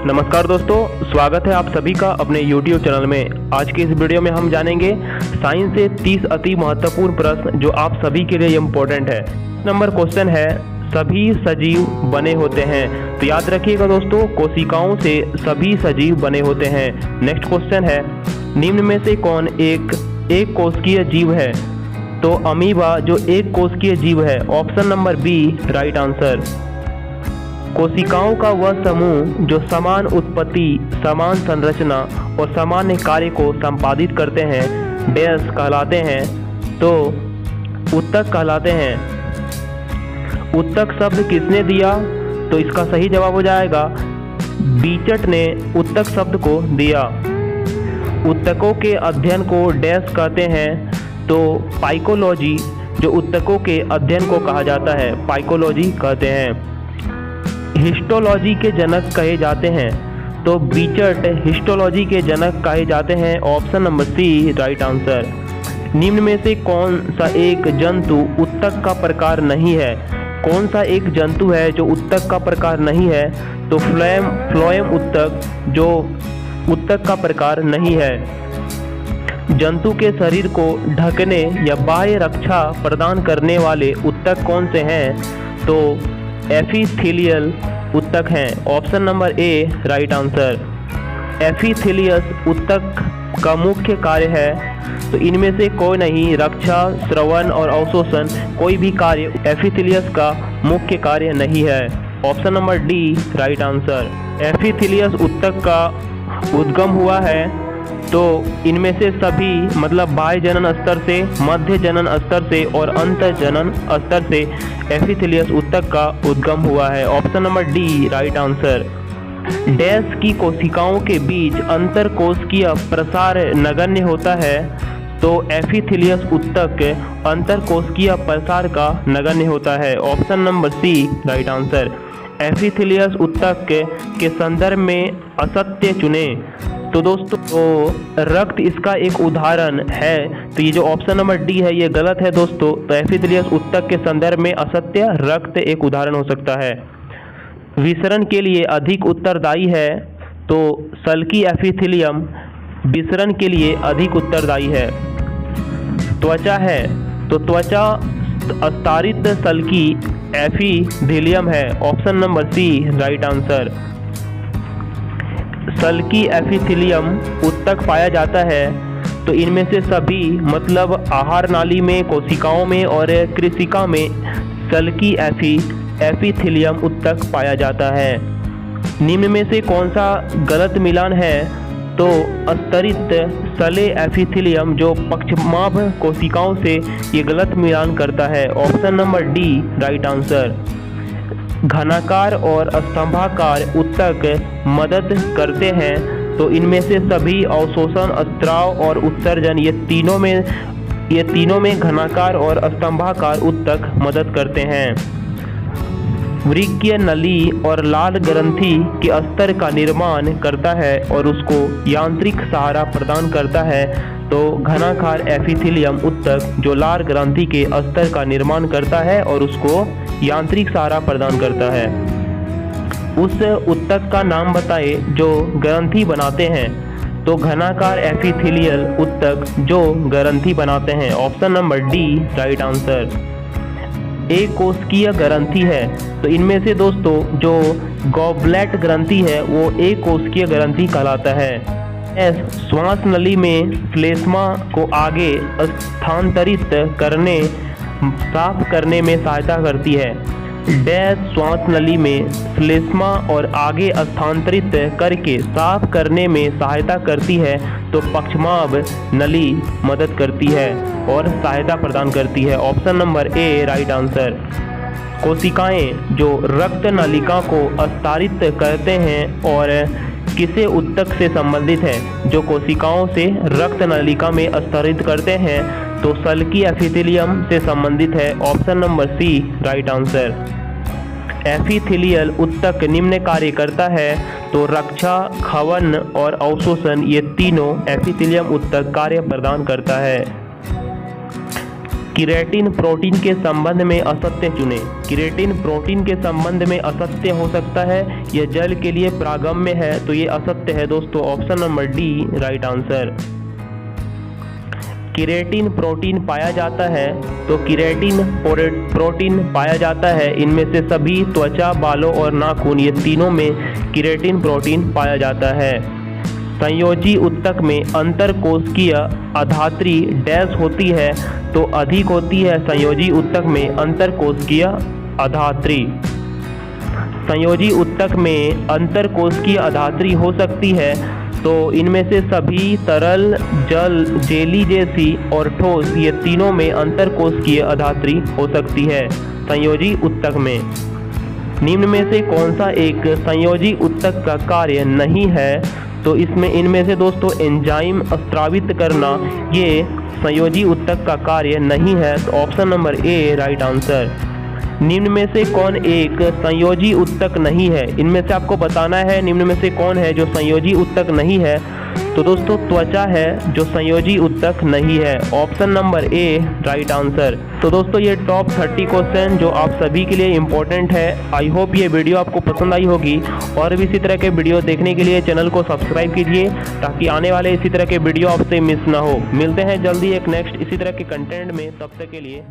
नमस्कार दोस्तों, स्वागत है आप सभी का अपने YouTube चैनल में। आज के इस वीडियो में हम जानेंगे साइंस से 30 अति महत्वपूर्ण प्रश्न जो आप सभी के लिए इम्पोर्टेंट है। नंबर क्वेश्चन है, सभी सजीव बने होते हैं। तो याद रखिएगा दोस्तों, कोशिकाओं से सभी सजीव बने होते हैं। नेक्स्ट क्वेश्चन है, निम्न में से कौन एक कोशिकीय जीव है? तो अमीबा जो एक कोशिकीय जीव है। Option number B right answer. कोशिकाओं का वह समूह जो समान उत्पत्ति, समान संरचना और सामान्य कार्य को संपादित करते हैं डैश कहलाते हैं। तो उत्तक कहलाते हैं। उत्तक शब्द किसने दिया? तो इसका सही जवाब हो जाएगा बीचट ने उत्तक शब्द को दिया। उत्तकों के अध्ययन को डैश कहते हैं। तो पाइकोलॉजी जो उत्तकों के अध्ययन को कहा जाता है पाइकोलॉजी कहते हैं। हिस्टोलॉजी के जनक कहे जाते हैं। तो बीचट हिस्टोलॉजी के जनक कहे जाते हैं। Option number C right answer. निम्न में से कौन सा एक जंतु उत्तक का प्रकार नहीं है? कौन सा एक जंतु है जो उत्तक का प्रकार नहीं है? तो फ्लोएम उत्तक जो उत्तक का प्रकार नहीं है। जंतु के शरीर को ढकने या बाह्य रक्षा प्रदान करने वाले उत्तक कौन से हैं? तो एपिथेलियल उत्तक हैं। Option number A right answer. Epithelial उत्तक का मुख्य कार्य है। तो इनमें से कोई नहीं, रक्षा, श्रवण और अवशोषण कोई भी कार्य एपिथेलियस का मुख्य कार्य नहीं है। Option number D right answer. Epithelial उत्तक का उद्गम हुआ है। तो इनमें से सभी मतलब बाह्य जनन स्तर से, मध्य जनन स्तर से और अंत जनन स्तर से एपिथेलियस उत्तक का उद्गम हुआ है। Option number D right answer. Dash की कोशिकाओं के बीच अंतर कोशिकीय प्रसार नगण्य होता है। तो एपिथेलियस उत्तक अंतर कोशिकीय प्रसार का नगण्य होता है। Option number C right answer. Epithelial उत्तक के संदर्भ में असत्य चुने। तो दोस्तों रक्त इसका एक उदाहरण है। तो ये जो ऑप्शन नंबर डी है ये गलत है दोस्तों। तो एपिथेलियस उत्तक के संदर्भ में असत्य रक्त एक उदाहरण हो सकता है। विसरण के लिए अधिक उत्तरदायी है। तो सल्की एपिथेलियम विसरण के लिए अधिक उत्तरदायी है। त्वचा है तो त्वचा स्तरित सल्की एपिथेलियम है। Option number C right answer. सल्की एपिथेलियम उत्तक पाया जाता है। तो इनमें से सभी मतलब आहार नाली में, कोशिकाओं में और कृषिका में सल्की एपिथेलियम उत्तक पाया जाता है। निम्न में से कौन सा गलत मिलान है? तो स्तरित सले एपिथेलियम जो पक्षमाभ कोशिकाओं से ये गलत मिलान करता है। Option number D right answer. घनाकार और स्तंभाकार उत्तक मदद करते हैं। तो इनमें से सभी अवशोषण, स्त्राव और उत्सर्जन ये तीनों में घनाकार और स्तंभाकार उत्तक मदद करते हैं। वृक्कीय नली और लाल ग्रंथि के स्तर का निर्माण करता है और उसको यांत्रिक सहारा प्रदान करता है। तो घनाकार एपिथेलियम उत्तक जो लाल ग्रंथि के स्तर का निर्माण करता है और उसको यांत्रिक सहारा प्रदान करता है। उस उत्तक का नाम बताए जो ग्रंथि बनाते हैं। तो घनाकार एपिथेलियल उत्तक जो ग्रंथि बनाते हैं। Option number D right answer. एक कोशिकीय ग्रंथि है। तो इनमें से दोस्तों जो गॉबलेट ग्रंथि है वो एक कोशिकीय ग्रंथि कहलाता है। श्वास नली में फ्लेस्मा को आगे स्थानांतरित करने, साफ करने में सहायता करती है। डैश श्वास नली में फ्लेस्मा और आगे स्थानांतरित करके साफ करने में सहायता करती है। तो पक्षमाभ नली मदद करती है और सहायता प्रदान करती है। Option number A right answer. कोशिकाएं जो रक्त नलिका को स्तरित करते हैं और किसे उत्तक से संबंधित है? जो कोशिकाओं से रक्त नलिका में स्तरित करते हैं। तो सल्की एपिथेलियम से संबंधित है। Option number C right answer. Epithelial उत्तक निम्न कार्य करता है। तो रक्षा, खवन और अवशोषण ये तीनों एपिथेलियम उत्तक कार्य प्रदान करता है। केराटिन प्रोटीन के संबंध में असत्य चुनें। केराटिन प्रोटीन के संबंध में असत्य हो सकता है, यह जल के लिए प्रागम्य है, तो ये असत्य है दोस्तों। Option number D right answer. Keratin protein पाया जाता है, तो केराटिन प्रोटीन पाया जाता है इनमें से सभी त्वचा, बालों और नाखून, ये तीनों में केराटिन प्रोटीन पाया जाता है। संयोजी ऊतक में अंतरकोशिकीय अधात्री डैश होती है, तो अधिक होती है संयोजी ऊतक में अंतरकोशिकीय अधात्री। संयोजी ऊतक में अंतरकोशिकीय अधात्री हो सकती है, तो इनमें से सभी तरल, जल, जेली जैसी और ठोस, ये तीनों में अंतरकोशिकीय अधात्री हो सकती है संयोजी ऊतक में। निम्न में से कौन सा एक संयोजी ऊतक का कार्य नहीं है? तो इसमें इनमें से दोस्तों एंजाइम स्रावित करना, ये संयोजी ऊतक का कार्य नहीं है, तो option number A right answer. निम्न में से कौन एक संयोजी ऊतक नहीं है? इनमें से आपको बताना है निम्न में से कौन है जो संयोजी ऊतक नहीं है। तो दोस्तों त्वचा है जो संयोजी ऊतक नहीं है, option number A right answer. तो दोस्तों ये टॉप 30 क्वेश्चन जो आप सभी के लिए इम्पोर्टेंट है। आई होप ये वीडियो आपको पसंद आई होगी, और भी इसी तरह के वीडियो देखने के लिए चैनल को सब्सक्राइब कीजिए, ताकि आने वाले इसी तरह के वीडियो आपसे मिस ना हो। मिलते हैं जल्दी एक नेक्स्ट इसी तरह के कंटेंट में, तब तक के लिए।